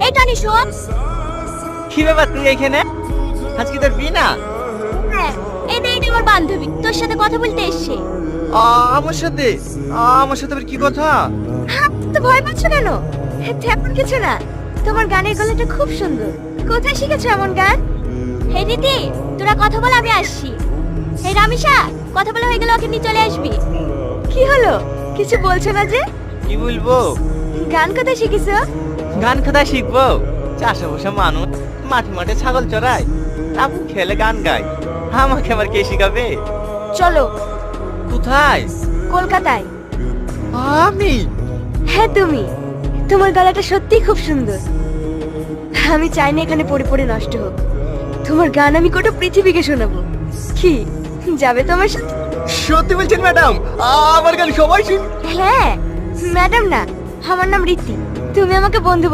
এই টনি শোন। কি ব্যাপার তুই এখানে? আজকে তোর বিয়ে না? হ্যাঁ, এটা আমার বান্ধবী তোর সাথে কথা বলতে এসেছে। আমার সাথে? আমার সাথে আবার কি কথা? তো ভয় পাচ্ছ কেন? তেমন কিছু না, তোমার গানের গলাটা খুব সুন্দর। কোথায় শিখেছো এমন গান? হে দিদি, তোরা কথা বল, আমি আসছি। হে রামিসা, কথা বলা হয়ে গেলে ওকে নিয়ে চলে আসবি। কি হলো, কিছু বলছো না যে? কি বলবো? গান কোথায় শিখেছো? গান কোথায় শিখবো? চাষে বসে মানুষ মাঠে মাঠে ছাগল চড়ায়, তারপর খেলে গান গায়। আমাকে আবার কে শিখাবে? চলো। কোথায়? কলকাতায়। আমি? হ্যাঁ তুমি, তোমার গলাটা সত্যিই খুব সুন্দর। আমি চাই না এখানে পড়ে পড়ে নষ্ট হোক। তোমার গান আমি গোটা পৃথিবীকে শোনাবো। কি যাবে তোমার সাথে? সত্যি বলছেন ম্যাডাম? আমার গান সবাই শুন। হ্যাঁ, ম্যাডাম না, আমার নাম রীতি। তুমি আমাকে বন্ধু বল।